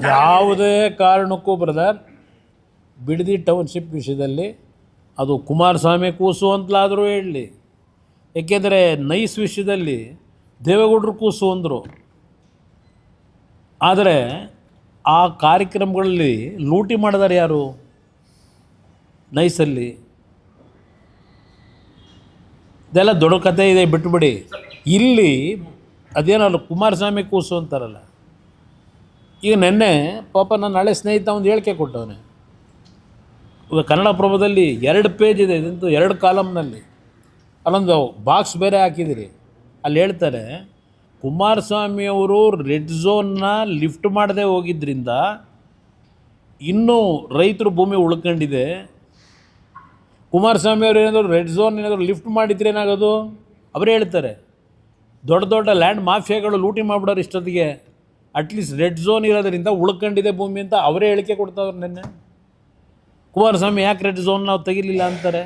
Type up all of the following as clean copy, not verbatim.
ಯಾವುದೇ ಕಾರಣಕ್ಕೂ brother Bidadi township ವಿಷಯದಲ್ಲಿ ಅದು ಕುಮಾರಸ್ವಾಮಿ ಕೂಸು ಅಂತಲಾದರೂ ಹೇಳಲಿ, ಏಕೆಂದರೆ ನೈಸ್ ವಿಷಯದಲ್ಲಿ ದೇವೇಗೌಡರು ಕೂಸು ಅಂದರು. ಆದರೆ ಆ ಕಾರ್ಯಕ್ರಮಗಳಲ್ಲಿ ಲೂಟಿ ಮಾಡಿದಾರೆ ಯಾರು? ನೈಸಲ್ಲಿ ಇದೆಲ್ಲ ದೊಡ್ಡ ಕಥೆ ಇದೆ, ಬಿಟ್ಟುಬಿಡಿ. ಇಲ್ಲಿ ಅದೇನಲ್ಲ ಕುಮಾರಸ್ವಾಮಿ ಕೂಸು ಅಂತಾರಲ್ಲ. ಈಗ ನೆನ್ನೆ ಪಾಪ ನನ್ನ ಹಳೆ ಸ್ನೇಹಿತ ಒಂದು ಹೇಳಿಕೆ ಕೊಟ್ಟವನೆ. ಈಗ ಕನ್ನಡಪ್ರಭದಲ್ಲಿ 2 ಪೇಜ್ ಇದೆ, ಇದಂತೂ 2 ಕಾಲಮ್ನಲ್ಲಿ. ಅಲ್ಲೊಂದು ಬಾಕ್ಸ್ ಬೇರೆ ಹಾಕಿದಿರಿ. ಅಲ್ಲಿ ಹೇಳ್ತಾರೆ, ಕುಮಾರಸ್ವಾಮಿಯವರು ರೆಡ್ ಝೋನ್ನ ಲಿಫ್ಟ್ ಮಾಡದೆ ಹೋಗಿದ್ದರಿಂದ ಇನ್ನೂ ರೈತರು ಭೂಮಿ ಉಳ್ಕೊಂಡಿದೆ. ಕುಮಾರಸ್ವಾಮಿ ಅವರು ಏನಾದರೂ ರೆಡ್ ಝೋನ್ ಏನಾದರೂ ಲಿಫ್ಟ್ ಮಾಡಿದ್ರೆ ಏನಾಗೋದು? ಅವರೇ ಹೇಳ್ತಾರೆ, ದೊಡ್ಡ ದೊಡ್ಡ ಲ್ಯಾಂಡ್ ಮಾಫಿಯಾಗಳು ಲೂಟಿ ಮಾಡಿಬಿಡೋರು ಇಷ್ಟೊತ್ತಿಗೆ. ಅಟ್ಲೀಸ್ಟ್ ರೆಡ್ ಝೋನ್ ಇರೋದ್ರಿಂದ ಉಳ್ಕೊಂಡಿದೆ ಭೂಮಿ ಅಂತ ಅವರೇ ಹೇಳಿಕೆ ಕೊಡ್ತಾವ್ರು. ನಿನ್ನೆ ಕುಮಾರಸ್ವಾಮಿ ಯಾಕೆ ರೆಡ್ ಝೋನ್ ನಾವು ತೆಗಿಲಿಲ್ಲ ಅಂತಾರೆ.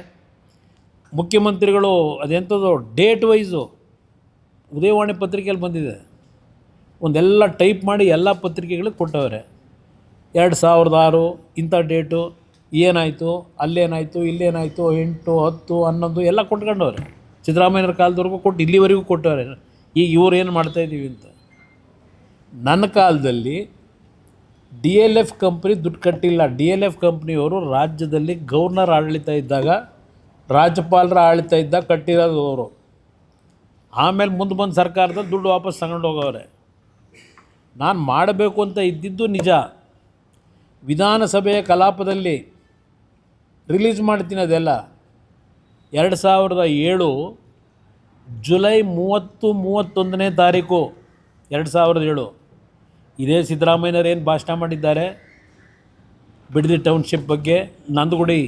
ಮುಖ್ಯಮಂತ್ರಿಗಳು ಅದೆಂಥದ್ದು ಡೇಟ್ ವೈಸು ಉದಯವಾಣಿ ಪತ್ರಿಕೆಯಲ್ಲಿ ಬಂದಿದೆ, ಒಂದೆಲ್ಲ ಟೈಪ್ ಮಾಡಿ ಎಲ್ಲ ಪತ್ರಿಕೆಗಳಿಗೆ ಕೊಟ್ಟವ್ರೆ. 2006 ಇಂಥ ಡೇಟು ಏನಾಯಿತು, ಅಲ್ಲೇನಾಯಿತು, ಇಲ್ಲೇನಾಯಿತು, 8, 10, 11 ಎಲ್ಲ ಕೊಟ್ಕೊಂಡವ್ರೆ. ಸಿದ್ದರಾಮಯ್ಯರ ಕಾಲದವರೆಗೂ ಕೊಟ್ಟು ಇಲ್ಲಿವರೆಗೂ ಕೊಟ್ಟವ್ರೆ. ಈಗ ಇವ್ರು ಏನು ಮಾಡ್ತಾಯಿದ್ದೀವಿ ಅಂತ. ನನ್ನ ಕಾಲದಲ್ಲಿ DLF ಕಂಪ್ನಿ ದುಡ್ಡು ಕಟ್ಟಿಲ್ಲ. DLF ಕಂಪ್ನಿಯವರು ರಾಜ್ಯದಲ್ಲಿ ಗವರ್ನರ್ ಆಡಳಿತ ಇದ್ದಾಗ, ರಾಜ್ಯಪಾಲರ ಆಡಳಿತ ಇದ್ದಾಗ ಕಟ್ಟಿರೋದು ಅವರು. ಆಮೇಲೆ ಮುಂದೆ ಬಂದು ಸರ್ಕಾರದಲ್ಲಿ ದುಡ್ಡು ವಾಪಸ್ ತಗೊಂಡು ಹೋಗವ್ರೆ. ನಾನು ಮಾಡಬೇಕು ಅಂತ ಇದ್ದಿದ್ದು ನಿಜ. ವಿಧಾನಸಭೆಯ ಕಲಾಪದಲ್ಲಿ ರಿಲೀಸ್ ಮಾಡ್ತೀನಿ ಅದೆಲ್ಲ. 2007 ಜುಲೈ 30-31ನೇ ತಾರೀಕು 2007 ಇದೇ ಸಿದ್ದರಾಮಯ್ಯನವ್ರು ಏನು ಭಾಷಣ ಮಾಡಿದ್ದಾರೆ ಬಿಡದಿ ಟೌನ್ಶಿಪ್ ಬಗ್ಗೆ. ನಂದಗುಡಿ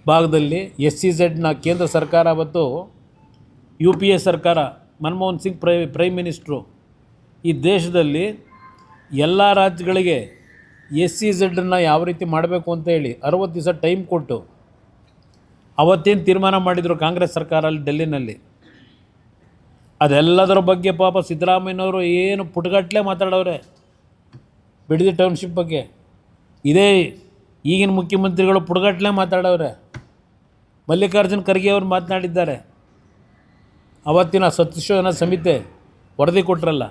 ಭಾಗದಲ್ಲಿ SEZನ ಕೇಂದ್ರ ಸರ್ಕಾರ ಮತ್ತು UPA ಸರ್ಕಾರ, ಮನಮೋಹನ್ ಸಿಂಗ್ ಪ್ರೈಮ್ ಮಿನಿಸ್ಟ್ರು, ಈ ದೇಶದಲ್ಲಿ ಎಲ್ಲ ರಾಜ್ಯಗಳಿಗೆ SEZನ ಯಾವ ರೀತಿ ಮಾಡಬೇಕು ಅಂತ ಹೇಳಿ 60 ದಿವಸ ಟೈಮ್ ಕೊಟ್ಟು ಅವತ್ತೇನು ತೀರ್ಮಾನ ಮಾಡಿದರು ಕಾಂಗ್ರೆಸ್ ಸರ್ಕಾರ ಅಲ್ಲಿ ಡೆಲ್ಲಿನಲ್ಲಿ. ಅದೆಲ್ಲದರ ಬಗ್ಗೆ ಪಾಪ ಸಿದ್ದರಾಮಯ್ಯನವರು ಏನು ಪುಟಗಟ್ಟಲೆ ಮಾತಾಡೋರೆ ಬಿಡದಿ ಟೌನ್ಶಿಪ್ ಬಗ್ಗೆ. ಇದೇ ಈಗಿನ ಮುಖ್ಯಮಂತ್ರಿಗಳು ಪುಟಗಟ್ಟಲೆ ಮಾತಾಡೋರೆ. ಮಲ್ಲಿಕಾರ್ಜುನ್ ಖರ್ಗೆ ಅವರು ಮಾತನಾಡಿದ್ದಾರೆ. ಅವತ್ತಿನ ಸತ್ಯಶೋಧನಾ ಸಮಿತಿ ವರದಿ ಕೊಟ್ಟರಲ್ಲ,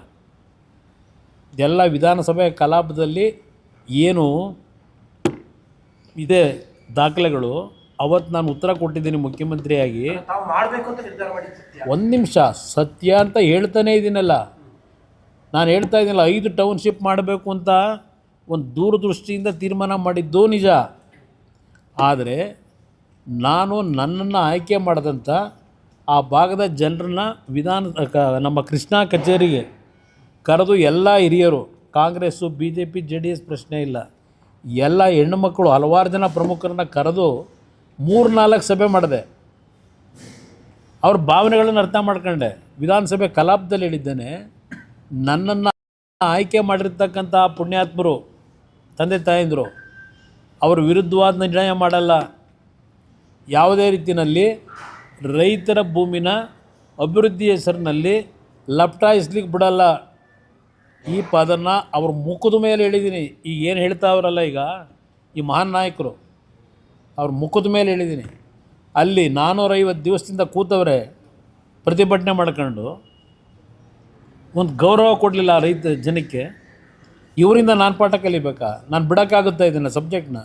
ಇದೆಲ್ಲ ವಿಧಾನಸಭೆ ಕಲಾಪದಲ್ಲಿ ಏನು ಇದೆ ದಾಖಲೆಗಳು. ಅವತ್ತು ನಾನು ಉತ್ತರ ಕೊಟ್ಟಿದ್ದೀನಿ ಮುಖ್ಯಮಂತ್ರಿಯಾಗಿ. ಒಂದು ನಿಮಿಷ, ಸತ್ಯ ಅಂತ ಹೇಳ್ತಾನೇ ಇದ್ದೀನಲ್ಲ. ನಾನು ಹೇಳ್ತಾ ಇದ್ದೀನಲ್ಲ, 5 ಟೌನ್ಶಿಪ್ ಮಾಡಬೇಕು ಅಂತ ಒಂದು ದೂರದೃಷ್ಟಿಯಿಂದ ತೀರ್ಮಾನ ಮಾಡಿದ್ದು ನಿಜ. ಆದರೆ ನಾನು ನನ್ನನ್ನು ಆಯ್ಕೆ ಮಾಡಿದಂಥ ಆ ಭಾಗದ ಜನರನ್ನ ನಮ್ಮ ಕೃಷ್ಣಾ ಕಚೇರಿಗೆ ಕರೆದು ಎಲ್ಲ ಹಿರಿಯರು, ಕಾಂಗ್ರೆಸ್ಸು BJP JDS ಪ್ರಶ್ನೆ ಇಲ್ಲ, ಎಲ್ಲ ಹೆಣ್ಣುಮಕ್ಕಳು ಹಲವಾರು ಜನ ಪ್ರಮುಖರನ್ನ ಕರೆದು 3-4 ಸಭೆ ಮಾಡಿದೆ. ಅವ್ರ ಭಾವನೆಗಳನ್ನು ಅರ್ಥ ಮಾಡ್ಕೊಂಡೆ. ವಿಧಾನಸಭೆ ಕಲಾಪದಲ್ಲಿ ಹೇಳಿದ್ದೇನೆ, ನನ್ನನ್ನು ಆಯ್ಕೆ ಮಾಡಿರ್ತಕ್ಕಂಥ ಪುಣ್ಯಾತ್ಮರು ತಂದೆ ತಾಯಂದರು ಅವ್ರ ವಿರುದ್ಧವಾದ ನಿರ್ಣಯ ಮಾಡಲ್ಲ. ಯಾವುದೇ ರೀತಿಯಲ್ಲಿ ರೈತರ ಭೂಮಿನ ಅಭಿವೃದ್ಧಿ ಹೆಸರಿನಲ್ಲಿ ಲಪ್ಟಾಯಿಸ್ಲಿಕ್ಕೆ ಬಿಡಲ್ಲ. ಈ ಪದನ್ನು ಅವ್ರ ಮುಖದ ಮೇಲೆ ಹೇಳಿದ್ದೀನಿ. ಈಗ ಏನು ಹೇಳ್ತಾವ್ರಲ್ಲ ಈಗ ಈ ಮಹಾನ್ ನಾಯಕರು, ಅವ್ರ ಮುಖದ ಮೇಲೆ ಹೇಳಿದ್ದೀನಿ. ಅಲ್ಲಿ 450 ದಿವಸದಿಂದ ಕೂತವ್ರೆ ಪ್ರತಿಭಟನೆ ಮಾಡ್ಕೊಂಡು, ಒಂದು ಗೌರವ ಕೊಡಲಿಲ್ಲ ರೈತ ಜನಕ್ಕೆ. ಇವರಿಂದ ನಾನು ಪಾಠ ಕಲಿಬೇಕಾ? ನಾನು ಬಿಡೋಕ್ಕಾಗುತ್ತಾ ಇದನ್ನು ಸಬ್ಜೆಕ್ಟ್ನ?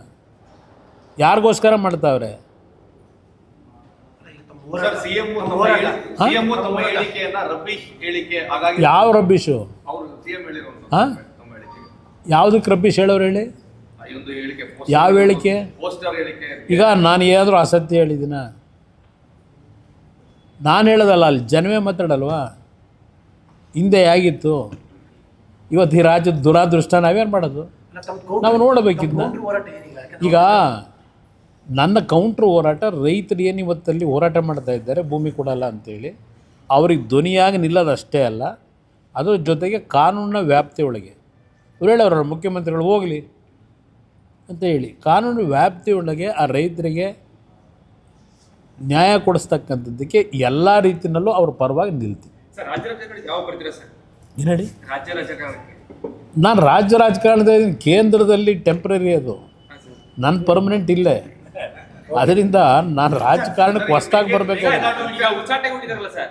ಯಾರಿಗೋಸ್ಕರ ಮಾಡ್ತಾವ್ರೆ? ಯಾವ ರಬ್ಬಿಶು? ಹಾಂ, ಯಾವುದಕ್ಕೆ ರಬ್ಬಿಶ್ ಹೇಳೋರು ಹೇಳಿ? ಯಾವ ಹೇಳಿಕೆ? ಈಗ ನಾನು ಏನಾದರೂ ಅಸತ್ಯ ಹೇಳಿದ್ದೀನ? ನಾನು ಹೇಳೋದಲ್ಲ, ಅಲ್ಲಿ ಜನವೇ ಮಾತಾಡಲ್ವಾ? ಹಿಂದೆ ಹೇಗಿತ್ತು, ಇವತ್ತು ಈ ರಾಜ್ಯದ ದುರಾದೃಷ್ಟ. ನಾವೇನು ಮಾಡೋದು? ನಾವು ನೋಡಬೇಕಿದ್ನ. ಈಗ ನನ್ನ ಕೌಂಟ್ರ್ ಹೋರಾಟ, ರೈತರು ಏನು ಇವತ್ತಲ್ಲಿ ಹೋರಾಟ ಮಾಡ್ತಾ ಇದ್ದಾರೆ ಭೂಮಿ ಕೊಡಲ್ಲ ಅಂಥೇಳಿ, ಅವ್ರಿಗೆ ಧ್ವನಿಯಾಗಿ ನಿಲ್ಲೋದಷ್ಟೇ ಅಲ್ಲ, ಅದ್ರ ಜೊತೆಗೆ ಕಾನೂನಿನ ವ್ಯಾಪ್ತಿಯೊಳಗೆ ಇವ್ರು ಹೇಳೋರು ಮುಖ್ಯಮಂತ್ರಿಗಳು ಹೋಗಲಿ ಅಂತ ಹೇಳಿ, ಕಾನೂನು ವ್ಯಾಪ್ತಿಯೊಳಗೆ ಆ ರೈತರಿಗೆ ನ್ಯಾಯ ಕೊಡಿಸ್ತಕ್ಕಂಥದ್ದಕ್ಕೆ ಎಲ್ಲ ರೀತಿಯಲ್ಲೂ ಅವ್ರ ಪರವಾಗಿ ನಿಲ್ತೀವಿ. ಏನು ಹೇಳಿ? ನಾನು ರಾಜ್ಯ ರಾಜಕಾರಣದಲ್ಲಿ ಕೇಂದ್ರದಲ್ಲಿ ಟೆಂಪ್ರರಿ ಅದು, ನನ್ನ ಪರ್ಮನೆಂಟ್ ಇಲ್ಲೇ. ಅದರಿಂದ ನಾನು ರಾಜಕಾರಣಕ್ಕೆ ಹೊಸ್ದಾಗಿ ಬರಬೇಕಾಗಿದೆ. ಈಗ ಉಚ್ಚಾಟನೆ ಕೊಟ್ಟಿದ್ದಾರಲ್ಲ ಸರ್,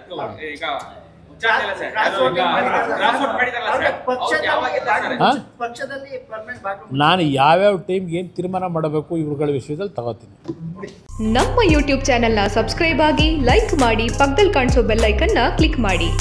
ಈಗ ಉಚ್ಚಾಟನೆ ಇಲ್ಲ ಸರ್, ಅದು ಈಗ ಟ್ರಾನ್ಸ್ಪೋರ್ಟ್ ಮಾಡಿದಾರಲ್ಲ ಸರ್, ಅವ್ರು ಯಾವಾಗಿದ್ದಾರೆ ಸರ್? ಪಕ್ಷದಲ್ಲಿ ಪರ್ಮನೆಂಟ್ ಭಾಗ ನಾನು ಯಾವ್ಯಾವ ಟೈಮ್ಗೆ ಏನು ತೀರ್ಮಾನ ಮಾಡಬೇಕು ಇವುಗಳ ವಿಷಯದಲ್ಲಿ ತಗೋತೀನಿ. ನಮ್ಮ ಯೂಟ್ಯೂಬ್ ಚಾನೆಲ್ನ ಸಬ್ಸ್ಕ್ರೈಬ್ ಆಗಿ, ಲೈಕ್ ಮಾಡಿ, ಪಕ್ಕದಲ್ಲಿ ಕಾಣಿಸೋ ಬೆಲ್ ಐಕನ್ನ ಕ್ಲಿಕ್ ಮಾಡಿ.